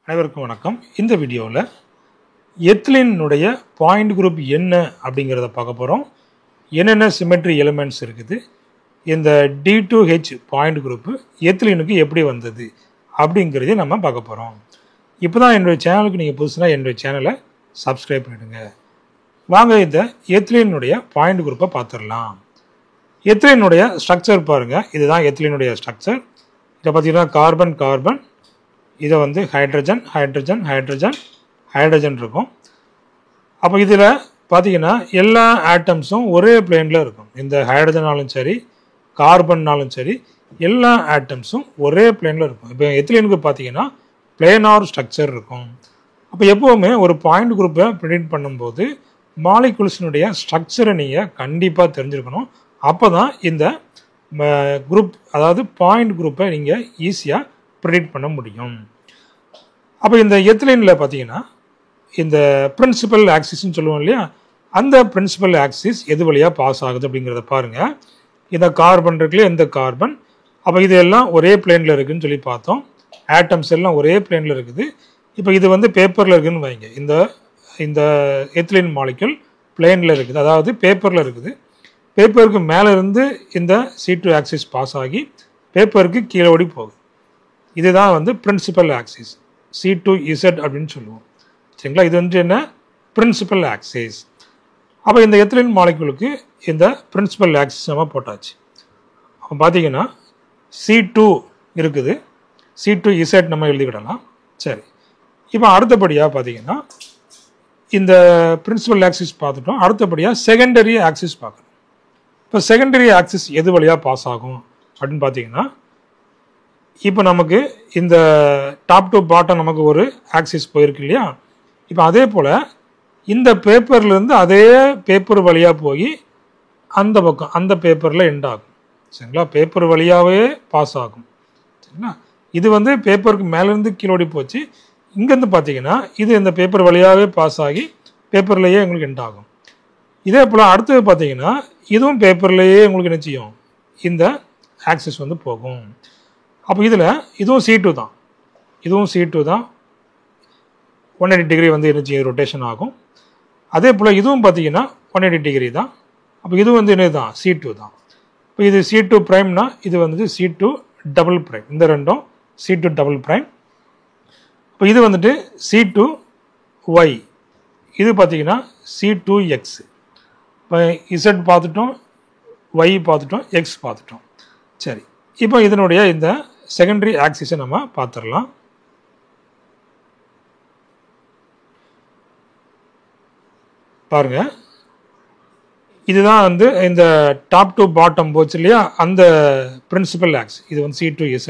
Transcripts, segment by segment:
அனைவருக்கும் வணக்கம். இந்த வீடியோவில் எத்திலினுடைய பாயிண்ட் குரூப் என்ன அப்படிங்கிறத பார்க்க போகிறோம். என்னென்ன சிமெட்ரி எலிமெண்ட்ஸ் இருக்குது, இந்த D2H பாயிண்ட் குரூப்பு எத்திலினுக்கு எப்படி வந்தது அப்படிங்கிறதையும் நம்ம பார்க்க போகிறோம். இப்போ தான் என்னுடைய சேனலுக்கு நீங்கள் புதுசுனா என்னுடைய சேனலை சப்ஸ்கிரைப் பண்ணிடுங்க. வாங்க இந்த எத்திலினுடைய பாயிண்ட் குரூப்பை பார்த்துடலாம். எத்திலினுடைய ஸ்ட்ரக்சர் பாருங்கள், இதுதான் எத்திலினுடைய ஸ்ட்ரக்சர். இதை பார்த்தீங்கன்னா கார்பன் கார்பன், இதை வந்து ஹைட்ரஜன் ஹைட்ரஜன் ஹைட்ரஜன் ஹைட்ரஜன் இருக்கும். அப்போ இதில் பார்த்தீங்கன்னா எல்லா ஆட்டம்ஸும் ஒரே பிளேனில் இருக்கும். இந்த ஹைட்ரஜனாலும் சரி கார்பன்னாலும் சரி எல்லா ஆட்டம்ஸும் ஒரே பிளேனில் இருக்கும். இப்போ எத்திலினுக்கு பார்த்தீங்கன்னா பிளேனார் ஸ்ட்ரக்சர் இருக்கும். அப்போ எப்போவுமே ஒரு பாயிண்ட் குரூப்பை ப்ரிடிக்ட் பண்ணும்போது மாலிகுல்ஸினுடைய ஸ்ட்ரக்சரை நீங்கள் கண்டிப்பாக தெரிஞ்சுருக்கணும். அப்போ தான் இந்த குரூப், அதாவது பாயிண்ட் குரூப்பை நீங்கள் ஈஸியாக ப்ரிடிக்ட் பண்ண முடியும். அப்போ இந்த எத்திலினில் பார்த்தீங்கன்னா இந்த பிரின்சிபல் ஆக்சிஸ்ன்னு சொல்லுவோம் இல்லையா, அந்த பிரின்சிபல் ஆக்சிஸ் எது வழியாக பாஸ் ஆகுது அப்படிங்கிறத பாருங்கள். இந்த கார்பன் இருக்குல்லையா, இந்த கார்பன், அப்போ இது எல்லாம் ஒரே பிளேனில் இருக்குதுன்னு சொல்லி பார்த்தோம். ஆட்டம்ஸ் எல்லாம் ஒரே பிளேனில் இருக்குது. இப்போ இது வந்து பேப்பரில் இருக்குதுன்னு வைங்க. இந்த எத்திலின் மாலிகுல் பிளேனில் இருக்குது, அதாவது பேப்பரில் இருக்குது. பேப்பருக்கு மேலே இருந்து இந்த C2 ஆக்சிஸ் பாஸ் ஆகி பேப்பருக்கு கீழே ஓடி போகுது. இதுதான் வந்து பிரின்சிபல் ஆக்சிஸ், C2Z அப்படின்னு சொல்லுவோம். சரிங்களா, இது வந்து என்ன, பிரின்சிபல் ஆக்சிஸ். அப்போ இந்த எத்திலின் மாலிகுலுக்கு இந்த பிரின்சிபல் ஆக்சிஸ் நம்ம போட்டாச்சு. அப்போ பார்த்தீங்கன்னா C2 இருக்குது, C2Z நம்ம எழுதிக்கிடலாம். சரி, இப்போ அடுத்தபடியாக பார்த்தீங்கன்னா இந்த பிரின்சிபல் ஆக்சிஸ் பார்த்துட்டோம். அடுத்தபடியாக செகண்டரி ஆக்சிஸ் பார்க்கணும். இப்போ செகண்டரி ஆக்சிஸ் எது வழியாக பாஸ் ஆகும் அப்படின்னு பார்த்தீங்கன்னா, இப்போ நமக்கு இந்த டாப் டு பாட்டம் நமக்கு ஒரு ஆக்சிஸ் போயிருக்கு இல்லையா. இப்போ அதே போல் இந்த பேப்பர்லேருந்து அதே பேப்பர் வழியாக போய் அந்த பக்கம் அந்த பேப்பரில் எண்ட் ஆகும். சரிங்களா, பேப்பர் வழியாகவே பாஸ் ஆகும். சரிங்களா, இது வந்து பேப்பருக்கு மேலேருந்து கீழோடி போச்சு. இங்கேருந்து பார்த்தீங்கன்னா இது இந்த பேப்பர் வழியாகவே பாஸ் ஆகி பேப்பர்லேயே உங்களுக்கு எண்ட் ஆகும். இதே போல் அடுத்தது பார்த்தீங்கன்னா இதுவும் பேப்பர்லேயே உங்களுக்கு என்ன செய்யும், இந்த ஆக்சிஸ் வந்து போகும். அப்போ இதில் இதுவும் C2 தான், இதுவும் C2 தான். 180 டிகிரி வந்து என்ன செய்யும், ரொட்டேஷன் ஆகும். அதே போல் இதுவும் பார்த்தீங்கன்னா 180 டிகிரி தான். அப்போ இது வந்து என்ன தான், C2 தான். இப்போ இது C2 ப்ரைம்னா இது வந்து C2 டபுள் ப்ரைம், இந்த ரெண்டும் C2 டபுள் ப்ரைம். இப்போ இது வந்துட்டு C2Y, இது பார்த்தீங்கன்னா C2X. இப்போ Z பார்த்துட்டோம், Y பார்த்துட்டோம், X பார்த்துட்டோம். சரி, இப்போ இதனுடைய இந்த செகண்டரி ஆக்சிஸை நம்ம பார்த்துடலாம். பாருங்க, இதுதான் வந்து இந்த டாப் டு பாட்டம் போச்சு இல்லையா, அந்த பிரின்சிபல் ஆக்சிஸ். இது வந்து C2Z.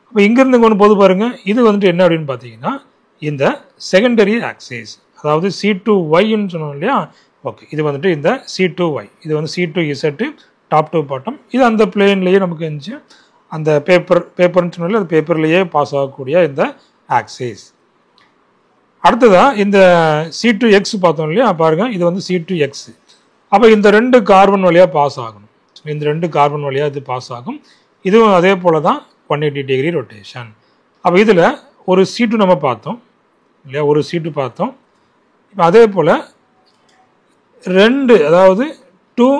அப்போ இங்கேருந்து கொண்டு போது பாருங்க, இது வந்துட்டு என்ன அப்படின்னு பார்த்தீங்கன்னா இந்த செகண்டரி ஆக்சிஸ், அதாவது C2Yன்னு சொன்னோம் இல்லையா. ஓகே, இது வந்துட்டு இந்த C2Y, இது வந்து C2Z டாப் டு பாட்டம். இது அந்த பிளேன்லேயே நமக்கு இருந்துச்சு, அந்த பேப்பர்னு சொன்னாலே அது பேப்பர்லேயே பாஸ் ஆகக்கூடிய இந்த ஆக்சிஸ். அடுத்ததாக இந்த C2X பார்த்தோம் இல்லையா, பாருங்கள் இது வந்து C2X. அப்போ இந்த ரெண்டு கார்பன் வழியாக பாஸ் ஆகணும். இந்த ரெண்டு கார்பன் வழியாக இது பாஸ் ஆகும். இதுவும் அதே போல் தான் 180 டிகிரி ரொட்டேஷன். அப்போ இதில் ஒரு C2 நம்ம பார்த்தோம் இல்லையா, ஒரு C2 பார்த்தோம். இப்போ அதே போல் ரெண்டு, அதாவது 2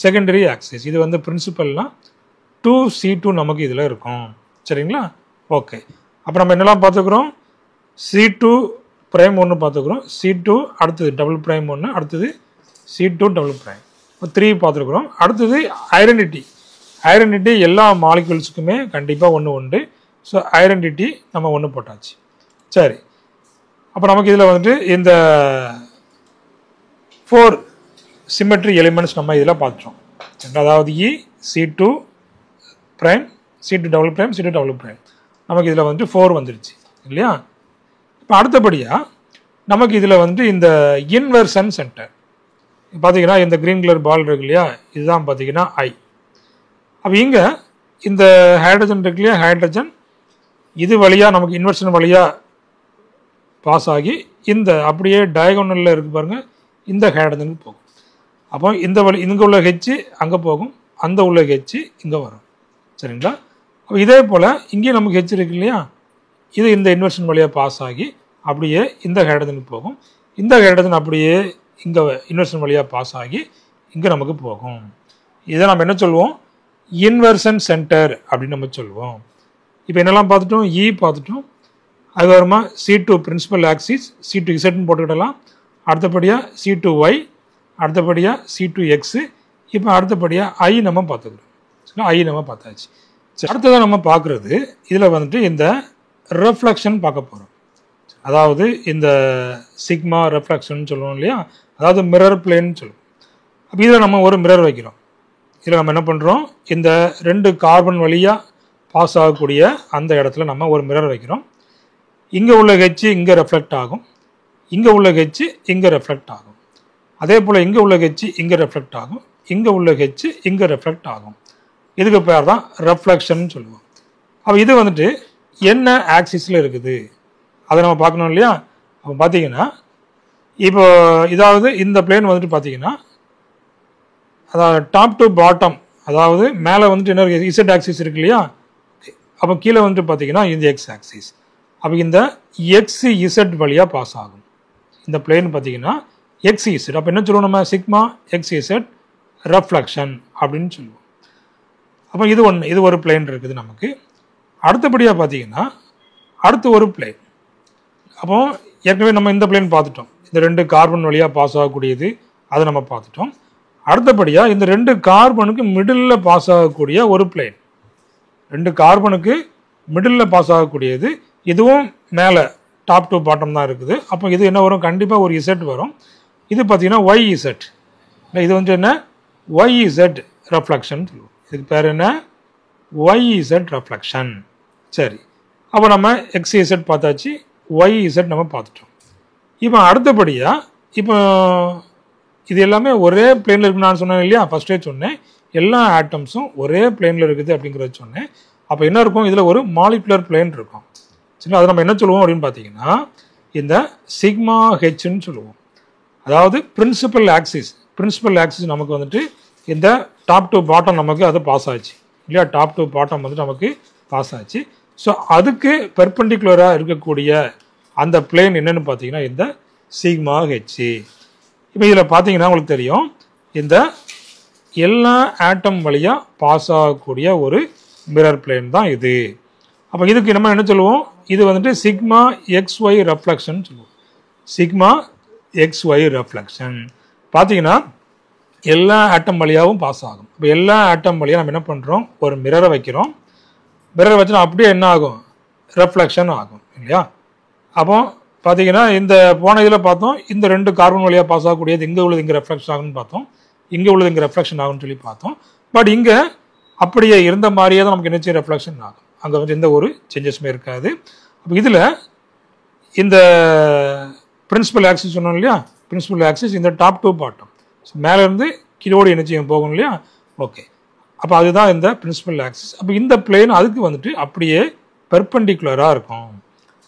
செகண்டரி ஆக்சிஸ், இது வந்து பிரின்சிபல்னால் 2C2 நமக்கு இதில் இருக்கும். சரிங்களா, ஓகே. அப்போ நம்ம என்னெல்லாம் பார்த்துக்கிறோம், C2 ப்ரைம் ஒன்று பார்த்துக்கிறோம், C2 அடுத்தது டபுள் ப்ரைம் ஒன்று, அடுத்தது C2 டபுள் ப்ரைம் 3 பார்த்துருக்குறோம். அடுத்தது ஐடென்டிட்டி எல்லா மாலிகுல்ஸுக்குமே கண்டிப்பாக ஒன்று உண்டு. ஸோ ஐடென்டிட்டி நம்ம ஒன்று போட்டாச்சு. சரி, அப்போ நமக்கு இதில் வந்துட்டு இந்த 4 சிமெட்ரி எலிமெண்ட்ஸ் நம்ம இதில் பார்த்துட்டோம். அதாவது C2 prime, C2 double prime, C2 double prime, நமக்கு இதில் வந்துட்டு 4 வந்துடுச்சு இல்லையா. இப்போ அடுத்தபடியாக நமக்கு இதில் வந்து இந்த இன்வெர்சன் சென்டர் பார்த்தீங்கன்னா இந்த க்ரீன் கலர் பால் இருக்கு இல்லையா, இதுதான் பார்த்தீங்கன்னா I. அப்போ இங்கே இந்த ஹைட்ரஜன் இருக்கு இல்லையா, ஹைட்ரஜன் இது வழியாக நமக்கு இன்வெர்ஷன் வழியாக பாஸ் ஆகி இந்த அப்படியே டயகோனலில் இருக்கு பாருங்கள், இந்த ஹைட்ரஜனுக்கு போகும். அப்போ இந்த வழி இங்கே உள்ள ஹெச்சு அங்கே போகும், அந்த உள்ள ஹெச்சு இங்கே வரும். சரிங்களா, அப்போ இதே போல் இங்கேயும் நமக்கு ஹெச் இருக்கு இல்லையா, இது இந்த இன்வெர்ஷன் வழியாக பாஸ் ஆகி அப்படியே இந்த ஹைட்ரஜனுக்கு போகும். இந்த ஹைட்ரஜன் அப்படியே இங்கே இன்வெர்ஷன் வழியாக பாஸ் ஆகி இங்கே நமக்கு போகும். இதை நம்ம என்ன சொல்லுவோம்? இன்வெர்ஷன் சென்டர் அப்படின்னு நம்ம சொல்லுவோம். இப்போ என்னெல்லாம் பார்த்துட்டோம்? இ பார்த்துட்டோம். அதுக்கப்புறமா C2 பிரின்சிபல் ஆக்சிஸ் C2Z போட்டுக்கிடலாம். அடுத்தபடியாக C2Y, அடுத்தபடியாக C2X. இப்போ அடுத்தபடியாக ஐ நம்ம பார்த்துக்கிறோம். ஐ நம்ம பார்த்தாச்சு. சரி, அடுத்ததாக நம்ம பார்க்குறது இதில் வந்துட்டு இந்த ரெஃப்ளெக்ஷன் பார்க்க போகிறோம். அதாவது இந்த சிக்மா ரெஃப்ளெக்ஷன் சொல்லுவோம் இல்லையா, அதாவது மிரர் பிளேன்னு சொல்லுவோம். அப்போ இதில் நம்ம ஒரு மிரர் வைக்கிறோம். இதில் நம்ம என்ன பண்ணுறோம்? இந்த 2 கார்பன் வழியாக பாஸ் ஆகக்கூடிய அந்த இடத்துல நம்ம ஒரு மிரர் வைக்கிறோம். இங்கே உள்ள ஹெச் இங்கே ரெஃப்ளெக்ட் ஆகும், இங்கே உள்ள ஹெச் இங்கே ரெஃப்ளெக்ட் ஆகும். அதே போல் இங்கே உள்ள ஹெச் இங்கே ரெஃப்ளெக்ட் ஆகும், இங்கே உள்ள ஹெச் இங்கே ரெஃப்ளெக்ட் ஆகும். இதுக்கு பேர் தான் ரெஃப்ளெக்ஷன் சொல்லுவோம். அப்போ இது வந்துட்டு என்ன ஆக்சிஸில் இருக்குது அதை நம்ம பார்க்கணும் இல்லையா. அப்போ பார்த்தீங்கன்னா இப்போ இதாவது இந்த பிளேன் வந்துட்டு பார்த்தீங்கன்னா அதாவது டாப் டு பாட்டம், அதாவது மேலே வந்துட்டு என்ன இருக்குது? இசட் ஆக்சிஸ் இருக்கு இல்லையா. அப்போ கீழே வந்துட்டு பார்த்தீங்கன்னா இந்த எக்ஸ் ஆக்சிஸ். அப்போ இந்த எக்ஸ் இசட் வழியாக பாஸ் ஆகும் இந்த பிளேன் பார்த்தீங்கன்னா எக்ஸ் இசட். அப்போ என்ன சொல்லுவோம் நம்ம? சிக்மா எக்ஸ் இசட் ரெஃப்ளெக்ஷன் அப்படின்னு சொல்லுவோம். அப்போ இது ஒரு பிளேன் இருக்குது நமக்கு. அடுத்தபடியாக பார்த்தீங்கன்னா அடுத்து ஒரு பிளேன். அப்போ ஏற்கனவே நம்ம இந்த பிளேன் பார்த்துட்டோம். இந்த 2 கார்பன் வழியாக பாஸ் ஆகக்கூடியது அதை நம்ம பார்த்துட்டோம். அடுத்தபடியாக இந்த 2 கார்பனுக்கு மிடில் பாஸ் ஆகக்கூடிய ஒரு பிளேன். 2 கார்பனுக்கு மிடில் பாஸ் ஆகக்கூடியது. இதுவும் மேலே டாப் டு பாட்டம் தான் இருக்குது. அப்போ இது என்ன வரும்? கண்டிப்பாக ஒரு இசட் வரும். இது பார்த்தீங்கன்னா ஒய் இசட். இது வந்து என்ன? ஒய் இசட் ரெஃப்ளெக்ஷன் சொல்லுவோம். இதுக்கு பேர் என்ன? Y Z reflection. சரி, அப்போ நம்ம எக்ஸ் இசட் பார்த்தாச்சு, ஒய் இசட் நம்ம பார்த்துட்டோம். இப்போ அடுத்தபடியாக இப்போ இது எல்லாமே ஒரே பிளேனில் இருக்குன்னு நான் சொன்னேன் இல்லையா. ஃபஸ்ட்டே சொன்னேன் எல்லா ஆட்டம்ஸும் ஒரே பிளேனில் இருக்குது அப்படிங்கிறத சொன்னேன். அப்போ என்ன இருக்கும்? இதில் ஒரு மாலிகுலர் பிளேன் இருக்கும். சரி, அதை நம்ம என்ன சொல்லுவோம் அப்படின்னு பார்த்தீங்கன்னா இந்த சிக்மா ஹெச்ன்னு சொல்லுவோம். அதாவது பிரின்சிபல் ஆக்சிஸ் நமக்கு வந்துட்டு இந்த டாப் டு பாட்டம் நமக்கு அது பாஸ் ஆச்சு இல்லையா. டாப் டு பாட்டம் வந்துட்டு நமக்கு பாஸ் ஆச்சு. ஸோ அதுக்கு பெர்பெண்டிகுலராக இருக்கக்கூடிய அந்த பிளேன் என்னன்னு பார்த்தீங்கன்னா இந்த சிக்மா ஹெச். இப்போ இதில் பார்த்தீங்கன்னா உங்களுக்கு தெரியும் இந்த எல்லா ஆட்டம் வழியாக பாஸ் ஆகக்கூடிய ஒரு மிரர் பிளேன் தான் இது. அப்போ இதுக்கு நம்ம என்ன சொல்லுவோம்? இது வந்துட்டு சிக்மா எக்ஸ்ஒய் ரெஃப்ளெக்ஷன் சொல்லுவோம். சிக்மா எக்ஸ்ஒய் ரெஃப்ளெக்ஷன் பார்த்தீங்கன்னா எல்லா ஆட்டம் வழியாகவும் பாஸ் ஆகும். இப்போ எல்லா ஆட்டம் வழியாக நம்ம என்ன பண்ணுறோம்? ஒரு மிரரை வைக்கிறோம். மிரரை வச்சுனா அப்படியே என்ன ஆகும்? ரெஃப்ளெக்ஷன் ஆகும் இல்லையா. அப்போ பார்த்தீங்கன்னா இந்த போன இதில் பார்த்தோம் இந்த 2 கார்பன் வழியாக பாஸ் ஆகக்கூடியது இங்கே உள்ளது இங்கே ரெஃப்ளெக்ஷன் ஆகுன்னு பார்த்தோம், இங்கே உள்ளது இங்கே ரெஃப்ளெக்ஷன் ஆகுன்னு சொல்லி பார்த்தோம். பட் இங்கே அப்படியே இருந்த மாதிரியே தான் நமக்கு என்ன செய்ய? ரெஃப்ளெக்ஷன் ஆகும். அங்கே வந்து எந்த ஒரு சேஞ்சஸுமே இருக்காது. அப்போ இதில் இந்த பிரின்சிபல் ஆக்சிஸ் சொன்னோம் இல்லையா. பிரின்சிபல் ஆக்சிஸ் இந்த டாப் டு பாட்டம் மேலேருந்து கீழோடு என்ன செய்யும்? போகும் இல்லையா. ஓகே, அப்போ அதுதான் இந்த பிரின்சிபல் ஆக்சிஸ். அப்போ இந்த பிளேன் அதுக்கு வந்துட்டு அப்படியே பெர்பெண்டிகுலராக இருக்கும்.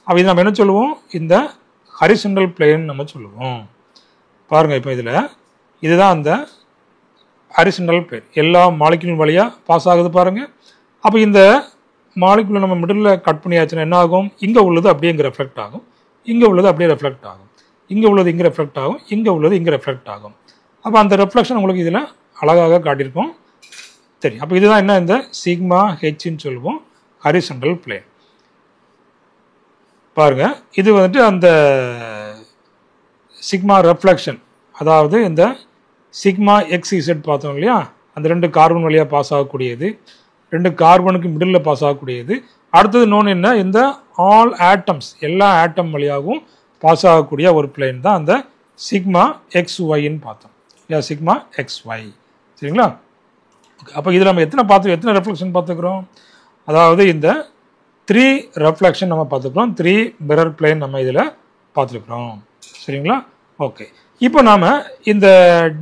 அப்போ இது நம்ம என்ன சொல்லுவோம்? இந்த ஹரிசண்டல் பிளேன் நம்ம சொல்லுவோம். பாருங்கள், இப்போ இதில் இதுதான் அந்த ஹரிசண்டல் பிளேன். எல்லா மாலிகுலும் வழியாக பாஸ் ஆகுது பாருங்கள். அப்போ இந்த மாலிகுலை நம்ம மிடில் கட் பண்ணியாச்சுன்னா என்ன ஆகும்? இங்கே உள்ளது அப்படியே இங்கே ரெஃப்ளெக்ட் ஆகும், இங்கே உள்ளது அப்படியே ரெஃப்ளெக்ட் ஆகும், இங்கே உள்ளது இங்கே ரெஃப்ளெக்ட் ஆகும், இங்கே உள்ளது இங்கே ரெஃப்ளெக்ட் ஆகும். அப்போ அந்த ரெஃப்ளெக்ஷன் உங்களுக்கு இதில் அழகாக காட்டியிருக்கோம். சரி, அப்போ இதுதான் என்ன? இந்த சிக்மா ஹெச்ன்னு சொல்லுவோம், ஹரிசண்டல் பிளேன். பாருங்க, இது வந்துட்டு அந்த சிக்மா ரெஃப்ளெக்ஷன், அதாவது இந்த சிக்மா எக்ஸ் இசட் பார்த்தோம் இல்லையா. அந்த 2 கார்பன் வழியாக பாஸ் ஆகக்கூடியது, 2 கார்பனுக்கு மிடில் பாஸ் ஆகக்கூடியது. அடுத்தது இன்னொன்று என்ன? இந்த ஆல் ஆட்டம்ஸ், எல்லா ஆட்டம் வழியாகவும் பாஸ் ஆகக்கூடிய ஒரு பிளேன் தான் அந்த சிக்மா எக்ஸ் ஒய்ன்னு பார்த்தோம் இல்லையா. Sigma X Y. சரிங்களா. அப்போ இதில் நம்ம எத்தனை ரெஃப்ளெக்ஷன் பார்த்துக்கிறோம்? அதாவது இந்த 3 ரெஃப்ளெக்ஷன் நம்ம பார்த்துக்கிறோம், 3 மிரர் பிளேன் நம்ம இதில் பார்த்துருக்குறோம். சரிங்களா. ஓகே, இப்போ நாம் இந்த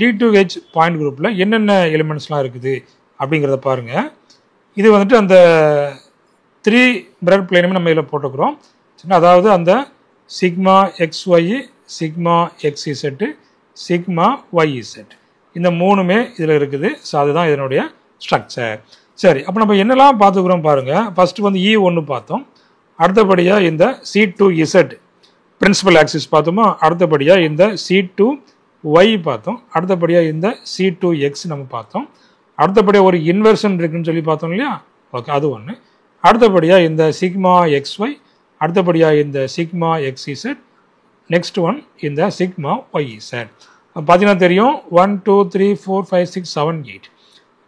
D2H பாயிண்ட் குரூப்பில் என்னென்ன எலிமெண்ட்ஸ்லாம் இருக்குது அப்படிங்கிறத பாருங்கள். இது வந்துட்டு அந்த 3 மிரர் பிளேனுமே நம்ம இதில் போட்டுக்கிறோம். சரிங்களா. அதாவது அந்த sigma X Y, sigma X Z, sigma Y Z, இந்த 3மே இதில் இருக்குது. ஸோ அதுதான் இதனுடைய ஸ்ட்ரக்சர். சரி, அப்போ நம்ம என்னெல்லாம் பார்த்துக்கிறோம் பாருங்கள். ஃபஸ்ட்டு வந்து E1 பார்த்தோம், அடுத்தபடியாக இந்த C2Z பிரின்சிபல் ஆக்சிஸ் பார்த்தோமா, அடுத்தபடியாக இந்த C2Y பார்த்தோம், அடுத்தபடியாக இந்த C2X நம்ம பார்த்தோம், அடுத்தபடியாக ஒரு இன்வெர்ஷன் இருக்குன்னு சொல்லி பார்த்தோம் இல்லையா, ஓகே அது ஒன்று. அடுத்தபடியாக இந்த சிக்மா XY, அடுத்தபடியாக இந்த சிக்மா XZ, நெக்ஸ்ட் ஒன் இந்த சிக்மா YZ. பார்த்தீங்கன்னா தெரியும் 1 2 3 4 5 6 7 8.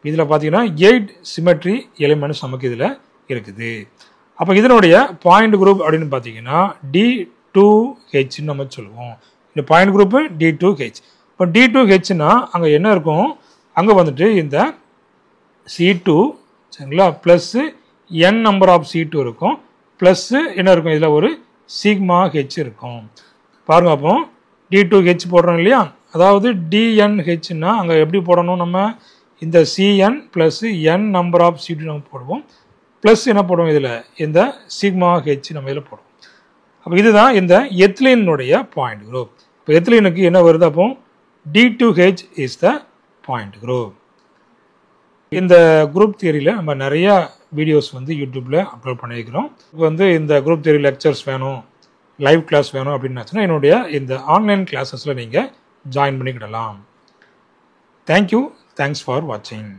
இதில் பார்த்தீங்கன்னா 8 சிமெட்ரி எலிமெண்ட்ஸ் நமக்கு இதில் இருக்குது. அப்போ இதனுடைய பாயிண்ட் குரூப் அப்படின்னு பார்த்தீங்கன்னா D2H நம்ம சொல்லுவோம். இந்த பாயிண்ட் குரூப்பு D2H. இப்போ D2Hனா அங்கே என்ன இருக்கும், அங்கே வந்துட்டு இந்த C2 சரிங்களா plus n number of C2 இருக்கும், ப்ளஸ் என்ன இருக்கும் இதில் ஒரு சிக்மா H இருக்கும். பாருங்க, அப்போ D2H போடுறோம் இல்லையா, அதாவது DNHனா அங்கே எப்படி போடணும், நம்ம இந்த CN plus n number of C2 நம்ம போடுவோம், ப்ளஸ் என்ன போடுவோம் இதில் இந்த சிக்மா H நம்ம இதில் போடுவோம். அப்போ இதுதான் இந்த எத்திலீனுடைய பாயிண்ட் குரூப். இப்போ எத்திலீனுக்கு என்ன வருது, அப்போ D2H is the point group. இந்த குரூப் தியரியில் நம்ம நிறையா வீடியோஸ் வந்து யூடியூப்பில் அப்லோட் பண்ணியிருக்கிறோம். இப்போ வந்து இந்த குரூப் தியரி லெக்சர்ஸ் வேணும், லைவ் கிளாஸ் வேணும் அப்படின்னாச்சுன்னா என்னுடைய இந்த ஆன்லைன் கிளாஸஸில் நீங்கள் ஜாயின் பண்ணிக்கிடலாம். தேங்க்யூ, தேங்க்ஸ் ஃபார் வாட்சிங்.